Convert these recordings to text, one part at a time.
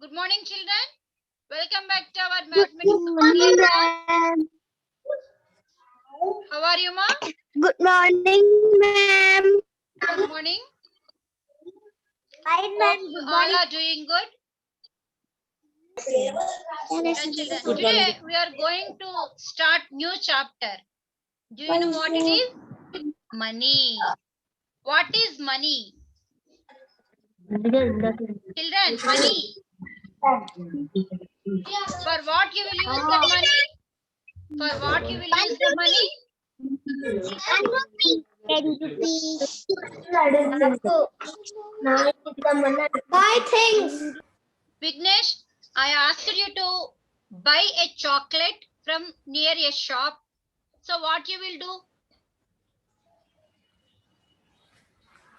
Good morning, children. Welcome back to our Good mathematics morning, online class. ma'am. How are you, ma? Good morning, ma'am. Good morning. Fine, Hope ma'am. you Good all morning. are doing good. Yeah, children. Today we are going to start new chapter. Do you know what it is? Money. What is money? Children, money. For what you will use that money? For what you will use the money? 10 rupees. Buy things. Vignesh, I asked you to buy a chocolate from near a shop. So what you will do?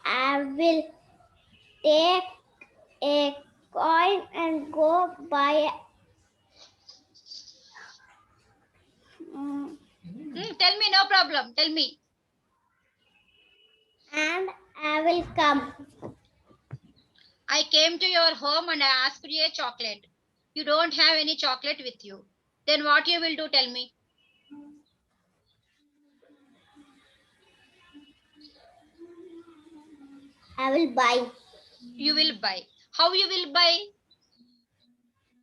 I will take a coin and go buy. Tell me, no problem. Tell me. And I will come. I came to your home and I asked you a chocolate. You don't have any chocolate with you. Then what you will do? Tell me. I will buy You will buy. How you will buy?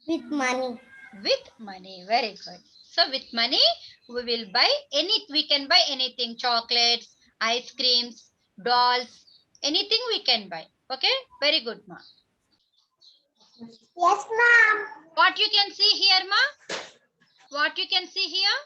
with money. With money. Very good. So with money, we will buy we can buy anything. Chocolates, ice creams, dolls, anything we can buy. Okay? Very good, ma. Yes, ma'am. What you can see here, ma? What you can see here?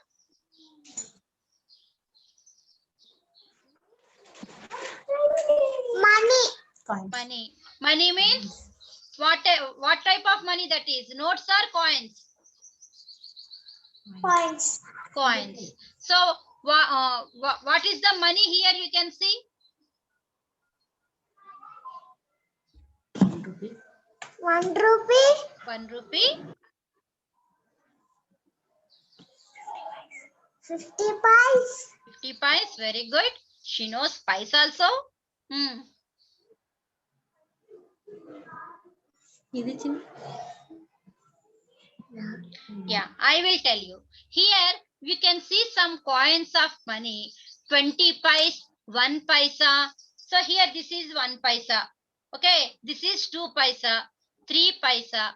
Money. Money. Money means what type of money that is? Notes or coins? Coins. Coins. So what is the money here you can see? 1 rupee. 1 rupee. 50 pies. 50 pies. Very good. She knows pies also. Yeah, I will tell you. Here you can see some coins of money. 20 pies, 1 paisa. So here this is 1 paisa. Okay, this is 2 paisa, 3 paisa,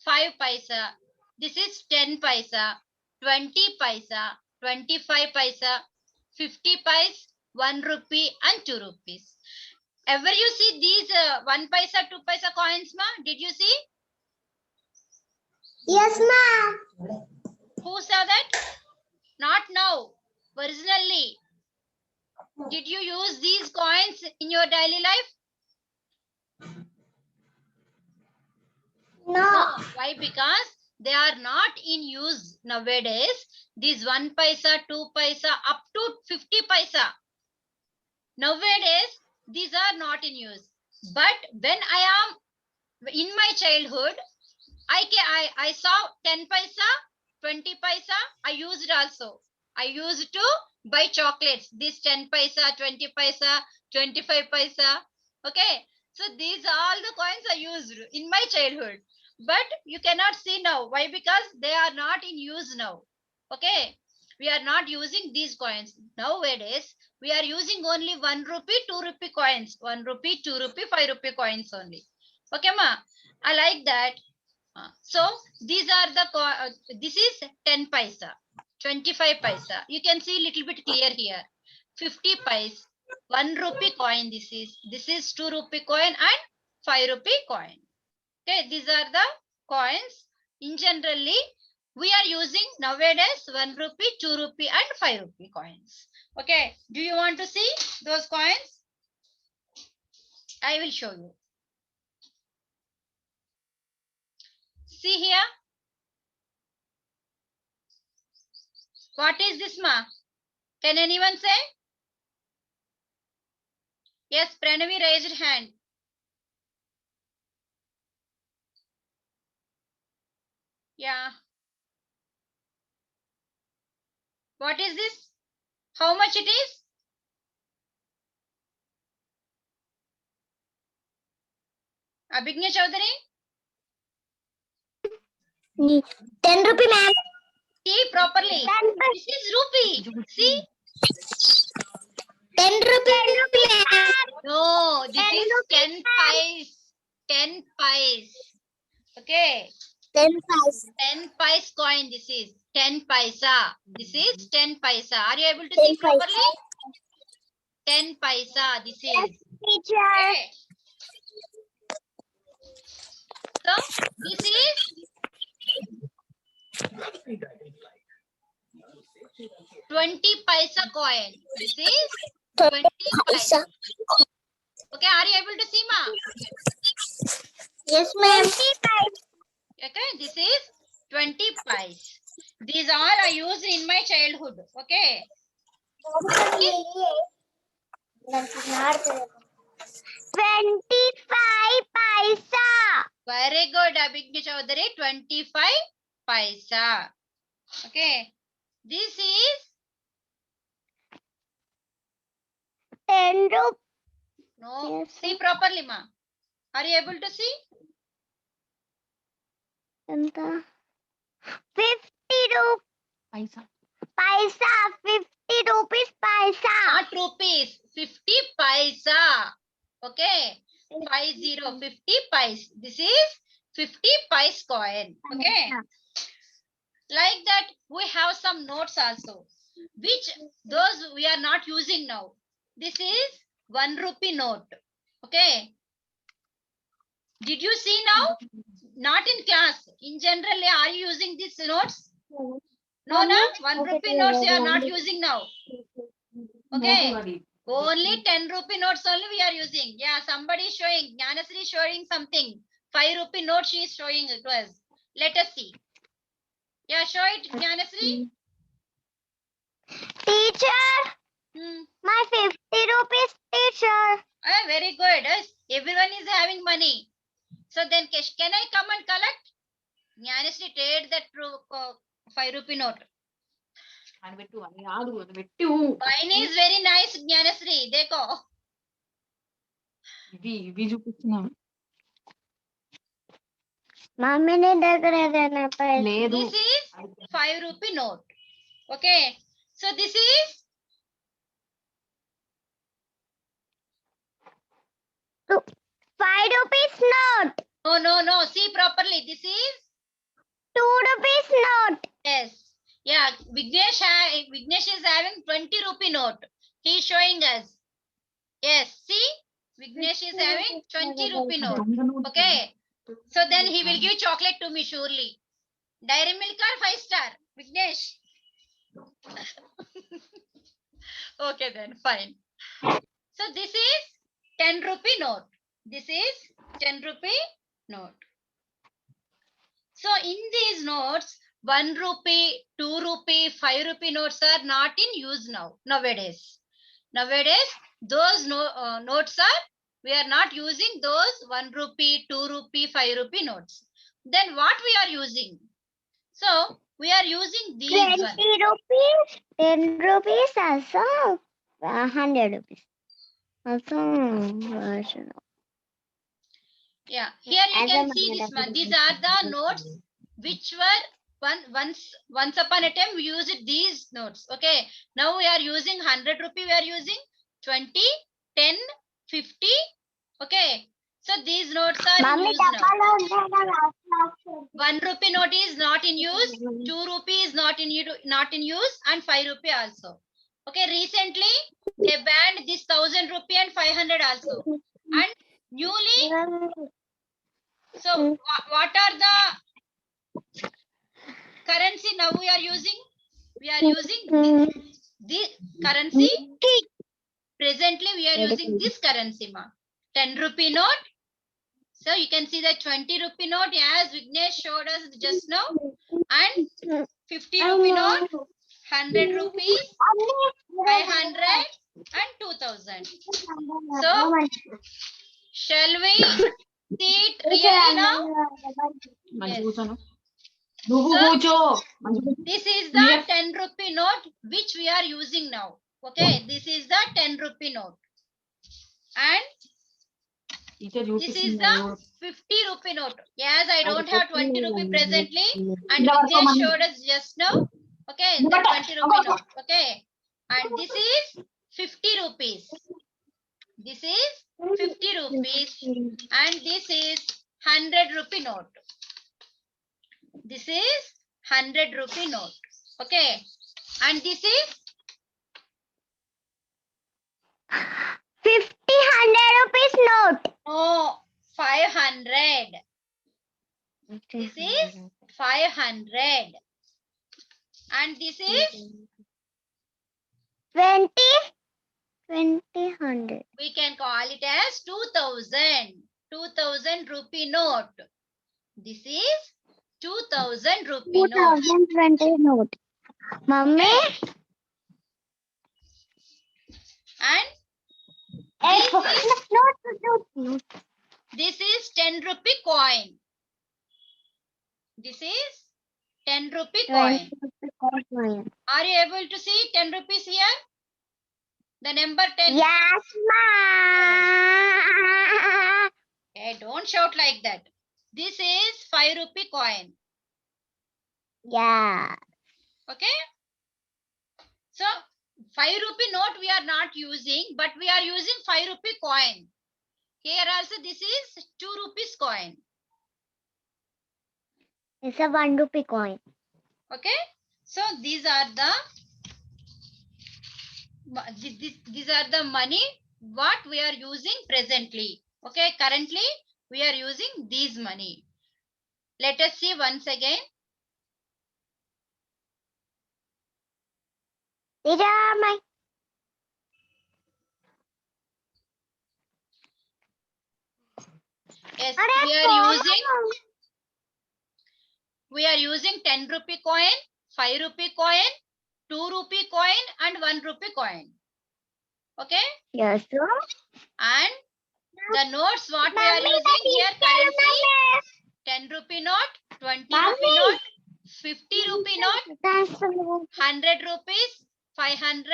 5 paisa. This is 10 paisa, 20 paisa, 25 paisa, 50 pies, 1 rupee and 2 rupees. Ever you see these 1 paisa, 2 paisa coins, ma? Did you see? Yes, ma'am. Who saw that? Not now. Originally. Did you use these coins in your daily life? No. Why? Because they are not in use nowadays. These 1 paisa, 2 paisa, up to 50 paisa. Nowadays, these are not in use. But when I am in my childhood, I saw 10 paisa, 20 paisa. I used also. I used to buy chocolates. This 10 paisa, 20 paisa, 25 paisa. Okay. So these are all the coins I used in my childhood. But you cannot see now. Why? Because they are not in use now. Okay. We are not using these coins. Nowadays, we are using only 1 rupee, 2 rupee coins. 1 rupee, 2 rupee, 5 rupee coins only. Okay, ma. I like that. So these are the this is 10 paisa, 25 paisa. You can see a little bit clear here. 50 paise, 1 rupee coin. This is 2 rupee coin and 5 rupee coin. Okay, these are the coins. In generally, we are using nowadays 1 rupee, 2 rupee and 5 rupee coins. Okay, do you want to see those coins? I will show you. See here. What is this, ma? Can anyone say? Yes, Pranavi raised hand. Yeah. What is this? How much it is? Abhignya Chaudhary? 10 rupee, ma'am. See properly. 10 This is rupee. See? 10 rupee, ma'am. No, this 10 is rupees, 10 pies. 10 pies. Okay. 10 pies. 10 pies coin. This is 10 paisa. This is 10 paisa. Are you able to 10 see properly? 10 paisa. This Yes, is. teacher. Okay. So this is 20 paisa coin. This is 20 paisa. Okay, are you able to see, ma? Yes, ma'am. Okay, this is 20 pies. These all I used in my childhood. Okay. 25 paisa. Very good, Abhigya Chaudhary. 25 paisa. Okay. This is 10 rupees. no. Yes, See properly, ma. Are you able to see? 50 rupees. Paisa. Paisa. 50 rupees paisa. Not rupees. 50 paisa. Okay. 50 pies. This is 50 pies coin. Okay. Like that, we have some notes also, which those we are not using now. This is 1 rupee note. Okay. Did you see now? Not in class. In general, are you using these notes? No, no. 1 rupee notes you are not using now. Okay. Only 10 rupee notes only we are using. Yeah, somebody is showing. Jnanasri is showing something. 5 rupee note she is showing it to us. Let us see. Yeah, show it, Jnanasri. Teacher, my 50 rupees, teacher. Ah, very good. Yes, everyone is having money. So then, can I come and collect? Jnanasri trade that 5 rupee note. Mine is very nice, Jnanasri. Dekho. ఇవి చూపించిన మమ్మీని దగ్గర ఏదైనా లేదు This is 5 rupee note. Okay. So this is 5 rupees note. no. See properly. This is 2 rupees note. yes. Yeah, Vignesh is having 20 rupee note. He is showing us. Yes, see? Vignesh is having 20 rupee note. Okay. So then he will give chocolate to me surely. Dairy milk or 5 star? Vignesh. Okay then, fine. So this is 10 rupee note. This is 10 rupee note. So in these notes, 1 rupee, 2 rupee, 5 rupee notes are not in use now, nowadays. Nowadays, those notes are, we are not using those 1 rupee, 2 rupee, 5 rupee notes. Then what we are using? So we are using these 20 one. rupees, 10 rupees also, 100 rupees. Also, Yeah, here you As can a see minor this one. definitely These are the notes which were once upon a time we used these notes. Okay, now we are using 100 rupee. We are using 20, 10, 50. Okay, so these notes are in Mommy, use now. 1 rupee note is not in use. 2 rupee is not in use, and 5 rupee also. Okay, recently they banned this 1000 rupee and 500 also, and newly. So what are the currency now we are using? We are using this currency. Presently we are using this currency, ma. 10 rupee note. So you can see the 20 rupee note as Vignesh showed us just now. And 50 rupee note, 100 rupees, 500 and 2000. So shall we see it really now? మంచి Yes. కూర్చోను నువ్వు So, కూర్చో this is the 10 rupee note which we are using now. Okay, this is the 10 rupee note. And Teacher This is the 50 rupee note. Yes, I don't have 20 rupee presently, and Never Vidya money. showed us just now. Okay, the 20 rupee note. Okay, and this is 50 rupees. This is 50 rupees, and this is 100 rupee note. This is 100 rupee note. Okay, and this is 50 100 rupees note. oh 500. This is 500, and this is 20 100. we can call it as 2000 rupee note. This is 2000 rupee note. 2020 note. Mummy, And note. this is 10 rupee coin. This is 10 rupee coin. Are you able to see 10 rupees here? The number 10. Yes, ma'am. Okay, don't shout like that. This is 5 rupee coin. Yeah. Okay. So 5 rupee note we are not using, but we are using 5 rupee coin. Here also this is 2 rupees coin. It's a 1 rupee coin. Okay. So these are the money what we are using presently. Okay. Currently we are using these money. Let us see once again. These are my. Yes, Are we are using 10 rupee coin, 5 rupee coin, 2 rupee coin, and 1 rupee coin. Okay. Yes, sir. And the notes what we are using here currency, 10 rupee note, 20 rupee note, 50 rupee note, 100 rupees, 500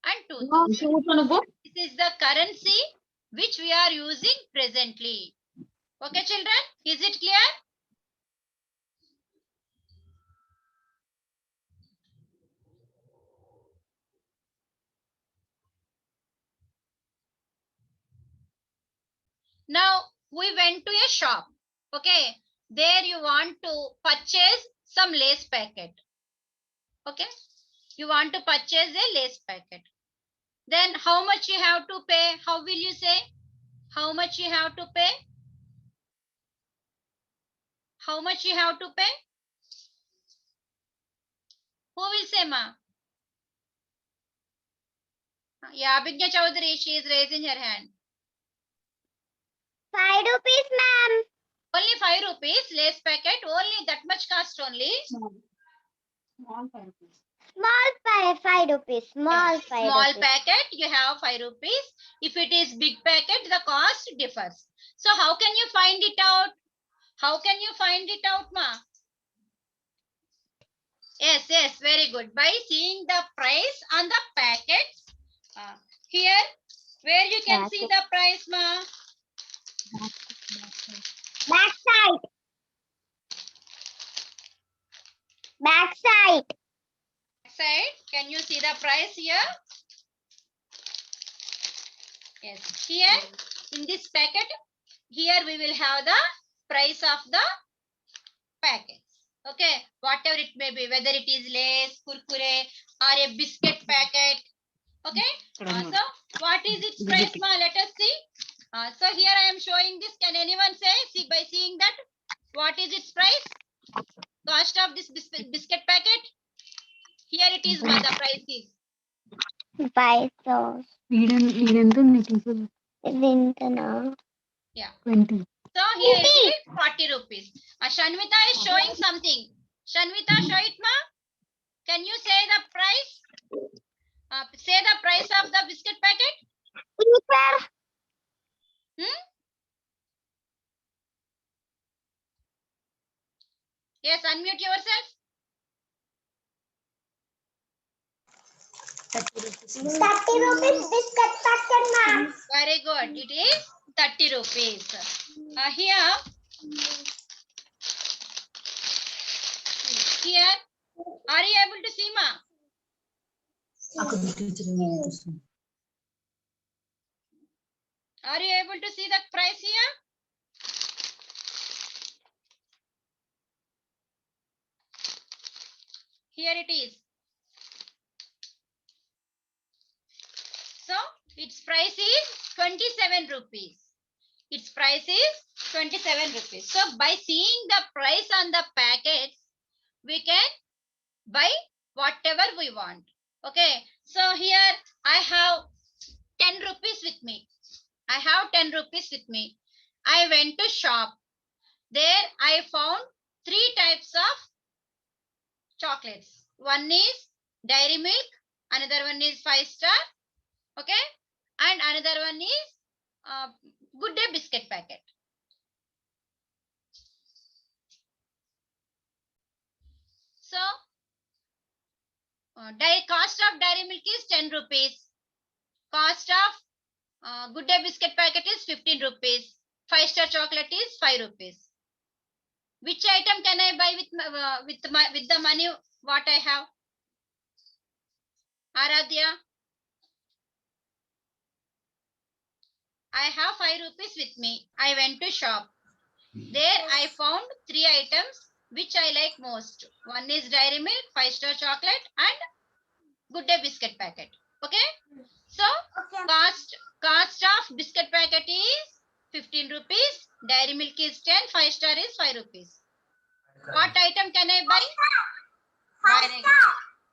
and 2000. This is the currency which we are using presently. Okay, children, is it clear? Now we went to a shop. Okay, there you want to purchase some lace packet. Okay, you want to purchase a lace packet. Then how much you have to pay? How will you say? How much you have to pay? How much you have to pay? Who will say, ma? Yeah, Abhigya Chaudhary, she is raising her hand. 5 rupees, ma'am. Only 5 rupees, lace packet, only that much cost only. Small 5 rupees. Small 5 rupees. Small Yes, 5 small rupees. packet, you have 5 rupees. If it is big packet, the cost differs. So how can you find it out? How can you find it out, ma? Yes, yes, very good. By seeing the price on the packets. Here, where you can see the price, ma? Back side. Back side. Side, can you see the price here? Yes, here in this packet, here we will have the price of the packets. Okay, whatever it may be, whether it is lace, kurkure, or a biscuit packet. Okay, so what is its price, ma? Let us see. So here I am showing this. Can anyone say, see by seeing that, what is its price? Cost of this biscuit packet? Here it is, ma, the price is. 5 so. Yeah. 20. So here it is 40 rupees. Shanvita is showing something. Shanvita, show it, ma. Can you say the price? Say the price of the biscuit packet. Yes, unmute yourself. 30 rupees biscuit packet, ma'am. Very good. It is 30 rupees. Here, are you able to see, ma? Are you able to see the price here? Here it is. So its price is 27 rupees. Its price is 27 rupees. So by seeing the price on the packets, we can buy whatever we want. Okay. So here I have 10 rupees with me. I have 10 rupees with me. I went to shop. There I found 3 types of chocolates. One is Dairy Milk, another one is 5-star, okay, and another one is Good Day biscuit packet. So cost of Dairy Milk is 10 rupees. Cost of Good Day biscuit packet is 15 rupees. 5-star chocolate is 5 rupees. Which item can I buy with the money what I have? Aradhya, I have 5 rupees with me. I went to shop. There I found 3 items which I like most. One is Dairy Milk, 5-star chocolate, and Good Day biscuit packet. Okay. So cost of biscuit packet is 15 rupees. Dairy Milk is 10. 5-star is 5 rupees. What item can I buy?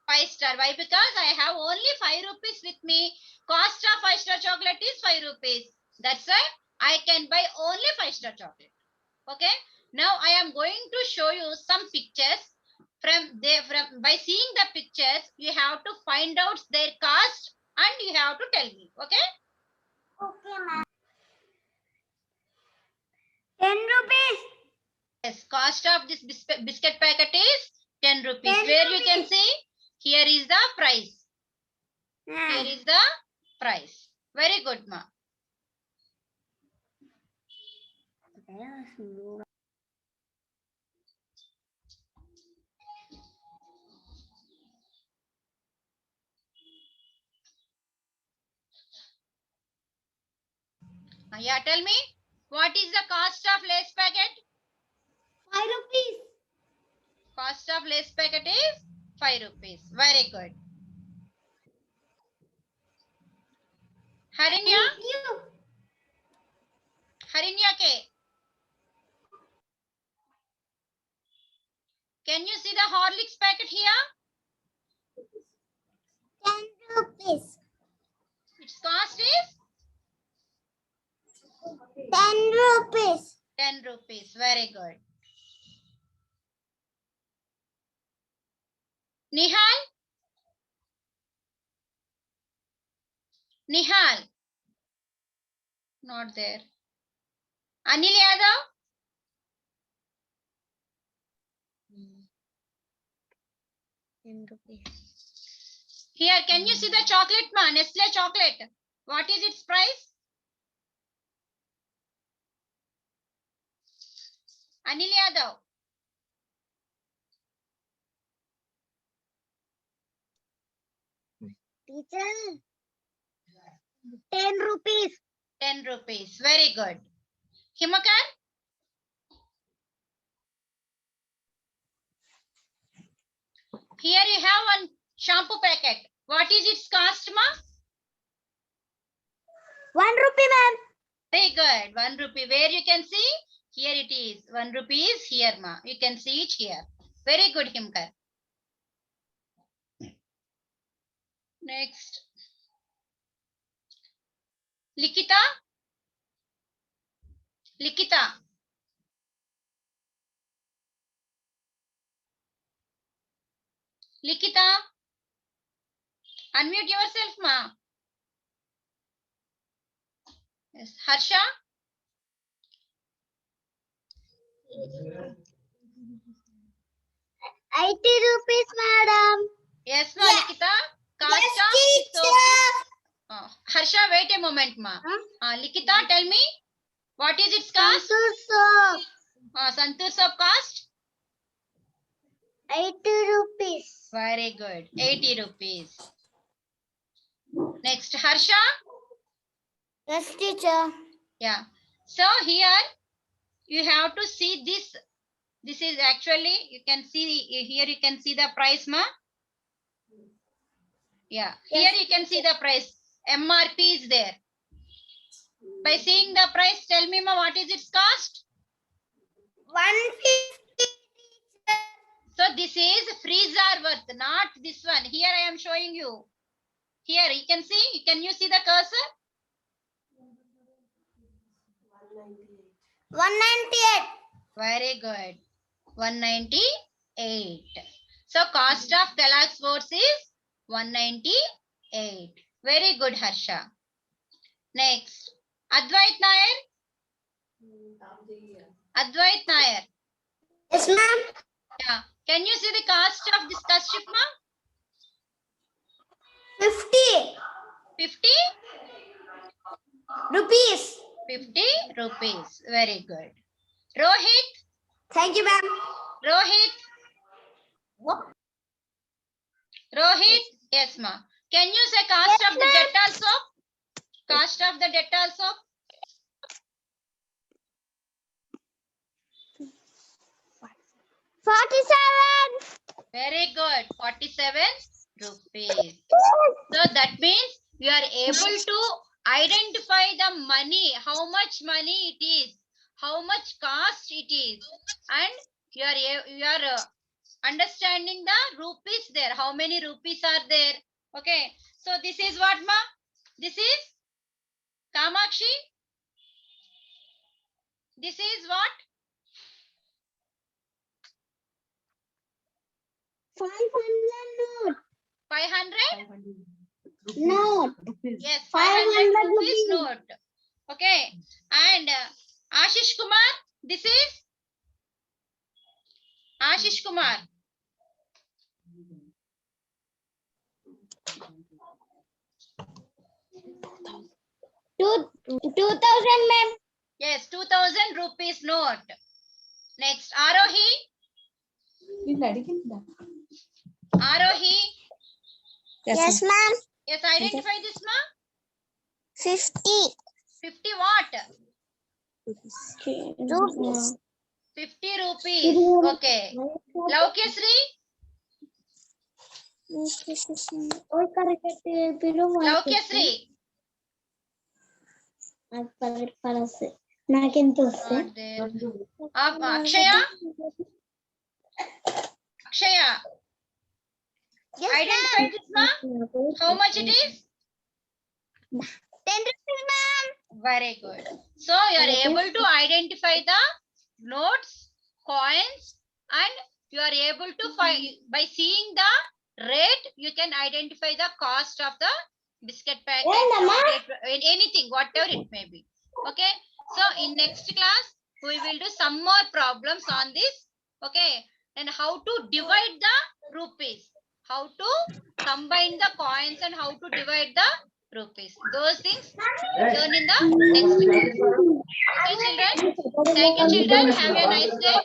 5-star. Why? Because I have only 5 rupees with me. Cost of 5-star chocolate is 5 rupees. That's why I can buy only 5-star chocolate. Okay. Now I am going to show you some pictures. By seeing the pictures, you have to find out their cost and you have to tell me. Okay. Okay, ma'am. 10 rupees. Yes, cost of this biscuit packet is 10 rupees. 10 Where you can rupees. see, here is the price. Here is the price. Very good, ma. Yeah, tell me, what is the cost of Lay's packet? 5 rupees. Cost of Lay's packet is 5 rupees. Very good. Harinya? Harinya K. Can you see the Horlicks packet here? 10 rupees. Its cost is 10 rupees. 10 rupees. Very good. Nihal? Nihal? Not there. Anil Yadav? Here, can you see the chocolate, ma? Nestle chocolate. What is its price? Anil Yadav. Teacher. 10 rupees. 10 rupees. Very good. Himakar? Here you have one shampoo packet. What is its cost, ma? 1 rupee, ma'am. Very good. 1 rupee. Where you can see? Here it is. 1 rupee is here, ma. You can see it here. Very good, Himkar. Next. Likita? Likita? Likita? Unmute yourself, ma. Yes. Harsha? 80 rupees, madam. Yes, ma. Yes. Likita? Cost Yes, of teacher. Harsha, wait a moment, ma. Likita, tell me. What is its cost? Santur soap. Santur soap cost? 80 rupees. Very good. 80 rupees. Next, Harsha. Yes, teacher. Yeah. So here you have to see this. This is actually, you can see here, you can see the price, ma. Yeah. Here Yes, you can see the price. MRP is there. By seeing the price, tell me, ma, what is its cost? 150. So this is freezer worth, not this one. Here I am showing you. Here you can see. Can you see the cursor? 198. Very good. 198. So cost of Kellogg's Oats is 198. Very good, Harsha. Next, Advait Nair. Advait Nair. Yes, ma'am. Yeah. Can you see the cost of this custom, ma'am? 50 50? rupees. 50 rupees. Very good. Rohit. Thank you, ma'am. Rohit. Rohit. Yes, ma'am. Can you say cost Yes, of the ma'am. Dettol soap? Cost of the Dettol soap? 47. Very good. 47 rupees. So that means you are able to identify the money, how much money it is, how much cost it is, and you are understanding the rupees there. How many rupees are there? Okay. So this is what, ma? This is Kamakshi. This is what? 500 note. 500? Note. Yes, 500 500 rupees rupees. note. Okay. And Ashish Kumar, this is Ashish Kumar. Two 2000, ma'am. Yes, 2000 rupees note. Next, Arohi. Arohi. Yes, ma'am. Yes, identify this, ma. 50 50 what? rupees. 50 rupees. Okay. Laukyasri. Laukyasri. నాకెంత Not there. Akshaya. Akshaya. Identify this, ma. How much it is? 10 rupees, ma'am. Very good. So you are able to identify the notes, coins, and you are able to find, by seeing the rate, you can identify the cost of the biscuit packet, chocolate, anything, whatever it may be. Okay. So in next class, we will do some more problems on this. Okay. And how to divide the rupees, how to combine the coins, and how to divide the rupees. Those things learn in the next class. Okay, children. Thank you, children. Have a nice day.